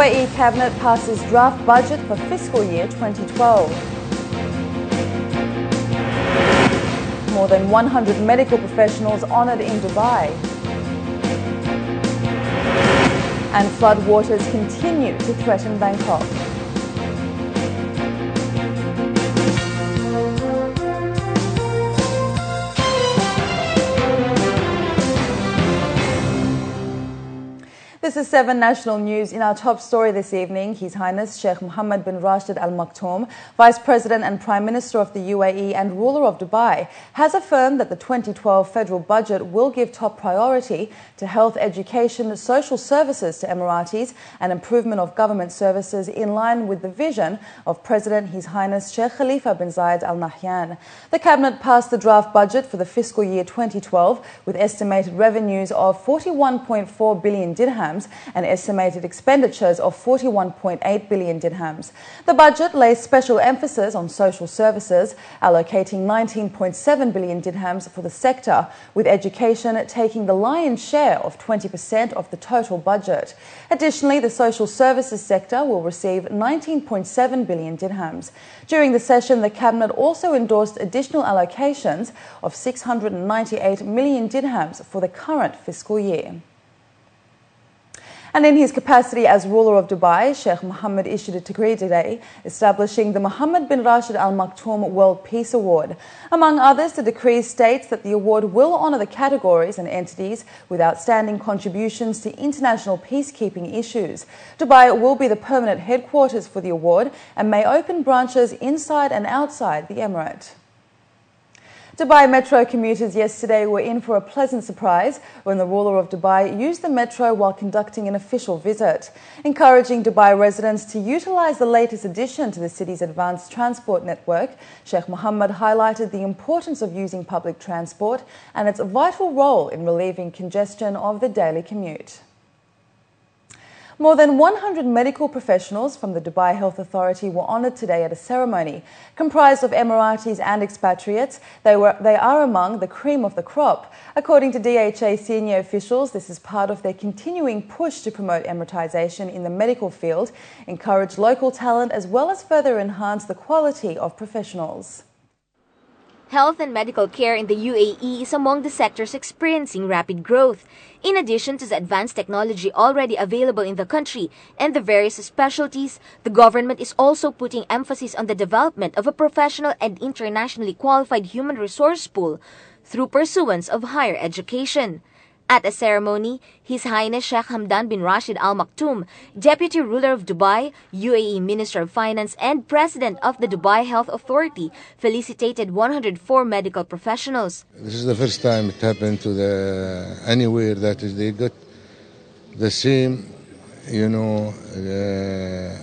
UAE Cabinet passes draft budget for fiscal year 2012. More than 100 medical professionals honoured in Dubai. And floodwaters continue to threaten Bangkok. This is 7 National News. In our top story this evening, His Highness Sheikh Mohammed bin Rashid Al Maktoum, Vice President and Prime Minister of the UAE and ruler of Dubai, has affirmed that the 2012 federal budget will give top priority to health, education, social services to Emiratis and improvement of government services in line with the vision of President His Highness Sheikh Khalifa bin Zayed Al Nahyan. The Cabinet passed the draft budget for the fiscal year 2012 with estimated revenues of 41.4 billion dirhams and estimated expenditures of 41.8 billion dirhams. The budget lays special emphasis on social services, allocating 19.7 billion dirhams for the sector, with education taking the lion's share of 20% of the total budget. Additionally, the social services sector will receive 19.7 billion dirhams. During the session, the Cabinet also endorsed additional allocations of 698 million dirhams for the current fiscal year. And in his capacity as ruler of Dubai, Sheikh Mohammed issued a decree today establishing the Mohammed bin Rashid Al Maktoum World Peace Award. Among others, the decree states that the award will honour the categories and entities with outstanding contributions to international peacekeeping issues. Dubai will be the permanent headquarters for the award and may open branches inside and outside the emirate. Dubai Metro commuters yesterday were in for a pleasant surprise when the ruler of Dubai used the metro while conducting an official visit. Encouraging Dubai residents to utilise the latest addition to the city's advanced transport network, Sheikh Mohammed highlighted the importance of using public transport and its vital role in relieving congestion of the daily commute. More than 100 medical professionals from the Dubai Health Authority were honoured today at a ceremony. Comprised of Emiratis and expatriates, they are among the cream of the crop. According to DHA senior officials, this is part of their continuing push to promote Emiratisation in the medical field, encourage local talent, as well as further enhance the quality of professionals. Health and medical care in the UAE is among the sectors experiencing rapid growth. In addition to the advanced technology already available in the country and the various specialties, the government is also putting emphasis on the development of a professional and internationally qualified human resource pool through pursuance of higher education. At a ceremony, His Highness Sheikh Hamdan bin Rashid Al Maktoum, Deputy Ruler of Dubai, UAE Minister of Finance and President of the Dubai Health Authority, felicitated 104 medical professionals. This is the first time it happened to anywhere that they got the same,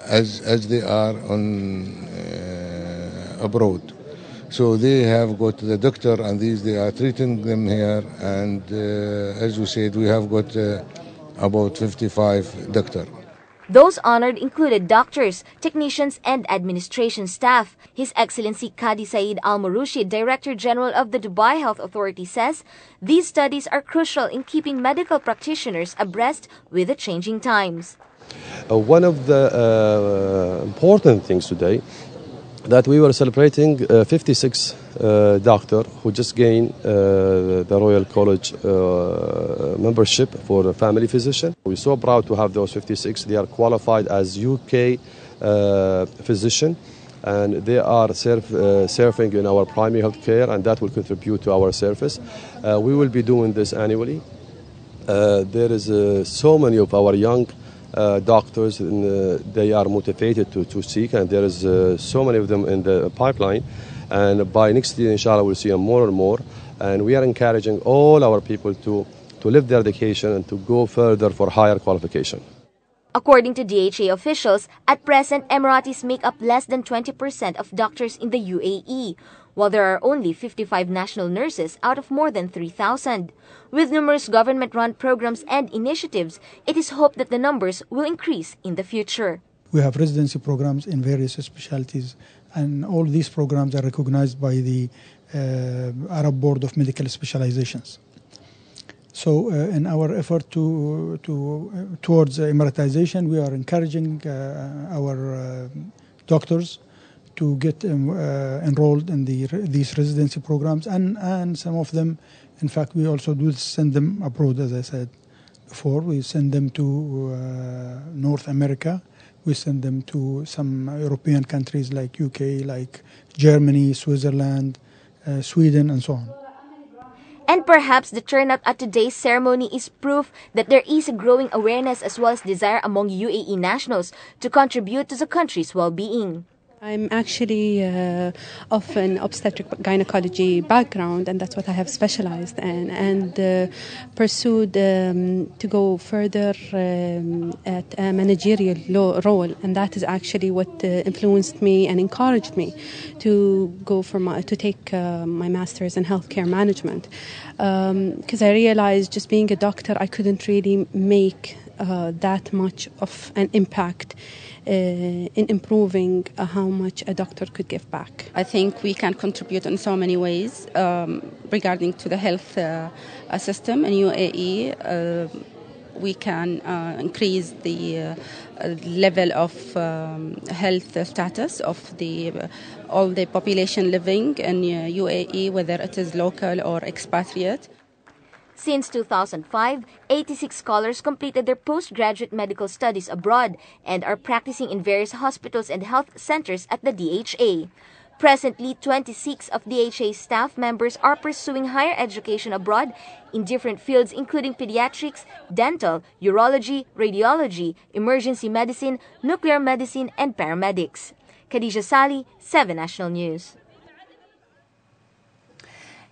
as they are on abroad. So they have got the doctor and they are treating them here, and as you said, we have got about 55 doctors. Those honored included doctors, technicians and administration staff. His Excellency Qadi Saeed Al Murushid, Director General of the Dubai Health Authority, says these studies are crucial in keeping medical practitioners abreast with the changing times. One of the important things today that we were celebrating 56 doctors who just gained the Royal College membership for a family physician. We're so proud to have those 56. They are qualified as UK physician, and they are serving in our primary health care, and that will contribute to our service. We will be doing this annually. There is so many of our young doctors, and they are motivated to seek, and there is so many of them in the pipeline, and by next year inshallah we'll see them more and more, and we are encouraging all our people to lift their education and to go further for higher qualification. According to DHA officials, at present Emiratis make up less than 20% of doctors in the UAE, while there are only 55 national nurses out of more than 3,000. With numerous government-run programs and initiatives, it is hoped that the numbers will increase in the future. We have residency programs in various specialties, and all these programs are recognized by the Arab Board of Medical Specializations. So in our effort towards Emiratization, we are encouraging our doctors to get enrolled in these residency programs, and some of them, in fact, we also do send them abroad, as I said before. We send them to North America. We send them to some European countries like UK, like Germany, Switzerland, Sweden, and so on. And perhaps the turnout at today's ceremony is proof that there is a growing awareness as well as desire among UAE nationals to contribute to the country's well-being. I'm actually of an obstetric gynecology background, and that's what I have specialized in, and pursued to go further at a managerial role, and that is actually what influenced me and encouraged me to go for to take my master's in healthcare management, because I realized just being a doctor I couldn't really make that much of an impact in improving how much a doctor could give back. I think we can contribute in so many ways regarding to the health system in UAE. We can increase the level of health status of all the population living in UAE, whether it is local or expatriate. Since 2005, 86 scholars completed their postgraduate medical studies abroad and are practicing in various hospitals and health centers at the DHA. Presently, 26 of DHA staff members are pursuing higher education abroad in different fields including pediatrics, dental, urology, radiology, emergency medicine, nuclear medicine, and paramedics. Khadija Sali, 7 National News.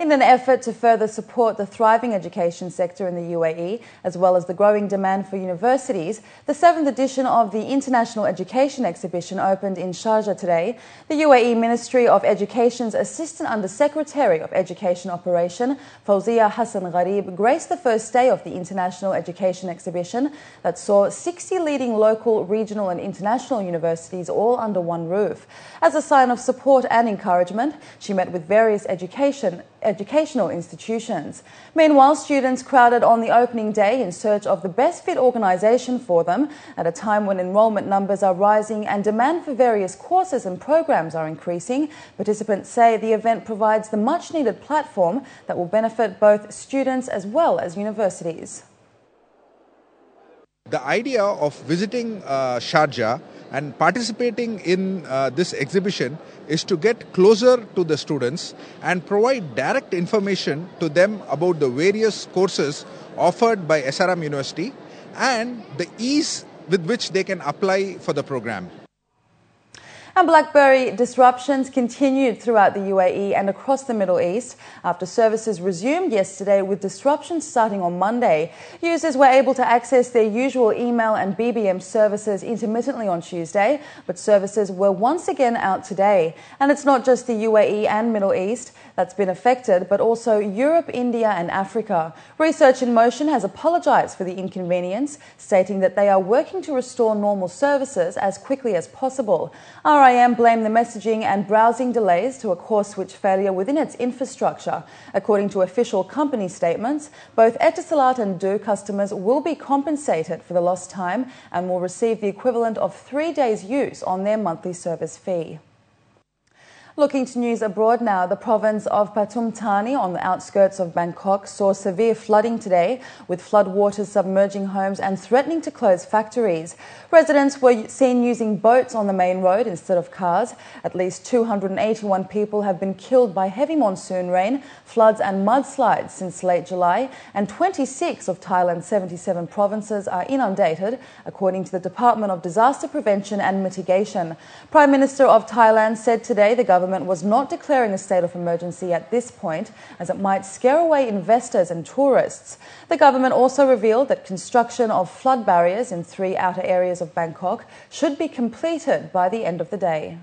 In an effort to further support the thriving education sector in the UAE, as well as the growing demand for universities, the 7th edition of the International Education Exhibition opened in Sharjah today. The UAE Ministry of Education's Assistant Under-Secretary of Education Operation, Fawzia Hassan Gharib, graced the first day of the International Education Exhibition that saw 60 leading local, regional and international universities all under one roof. As a sign of support and encouragement, she met with various educational institutions. Meanwhile, students crowded on the opening day in search of the best fit organisation for them at a time when enrolment numbers are rising and demand for various courses and programs are increasing. Participants say the event provides the much needed platform that will benefit both students as well as universities. The idea of visiting Sharjah and participating in this exhibition is to get closer to the students and provide direct information to them about the various courses offered by SRM University and the ease with which they can apply for the program. And BlackBerry disruptions continued throughout the UAE and across the Middle East after services resumed yesterday, with disruptions starting on Monday. Users were able to access their usual email and BBM services intermittently on Tuesday, but services were once again out today. And it's not just the UAE and Middle East that's been affected, but also Europe, India and Africa. Research in Motion has apologised for the inconvenience, stating that they are working to restore normal services as quickly as possible. RIM blamed the messaging and browsing delays to a core switch failure within its infrastructure. According to official company statements, both Etisalat and Du customers will be compensated for the lost time and will receive the equivalent of 3 days' use on their monthly service fee. Looking to news abroad now, the province of Pathum Thani on the outskirts of Bangkok saw severe flooding today, with floodwaters submerging homes and threatening to close factories. Residents were seen using boats on the main road instead of cars. At least 281 people have been killed by heavy monsoon rain, floods and mudslides since late July, and 26 of Thailand's 77 provinces are inundated, according to the Department of Disaster Prevention and Mitigation. Prime Minister of Thailand said today the government was not declaring a state of emergency at this point, as it might scare away investors and tourists. The government also revealed that construction of flood barriers in 3 outer areas of Bangkok should be completed by the end of the day.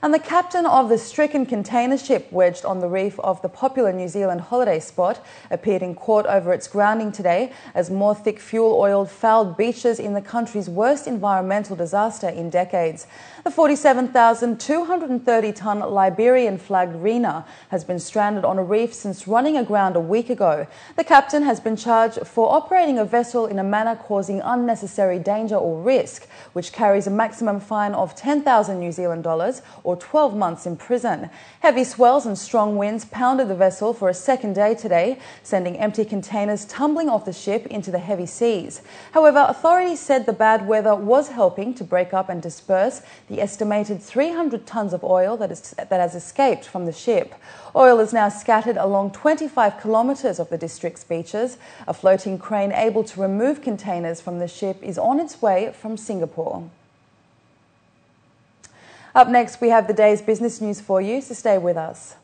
And the captain of the stricken container ship wedged on the reef of the popular New Zealand holiday spot appeared in court over its grounding today as more thick fuel-oiled fouled beaches in the country's worst environmental disaster in decades. The 47,230-tonne Liberian-flagged Rena has been stranded on a reef since running aground a week ago. The captain has been charged for operating a vessel in a manner causing unnecessary danger or risk, which carries a maximum fine of 10,000 New Zealand dollars or 12 months in prison. Heavy swells and strong winds pounded the vessel for a second day today, sending empty containers tumbling off the ship into the heavy seas. However, authorities said the bad weather was helping to break up and disperse the estimated 300 tonnes of oil that has escaped from the ship. Oil is now scattered along 25 kilometres of the district's beaches. A floating crane able to remove containers from the ship is on its way from Singapore. Up next, we have the day's business news for you, so stay with us.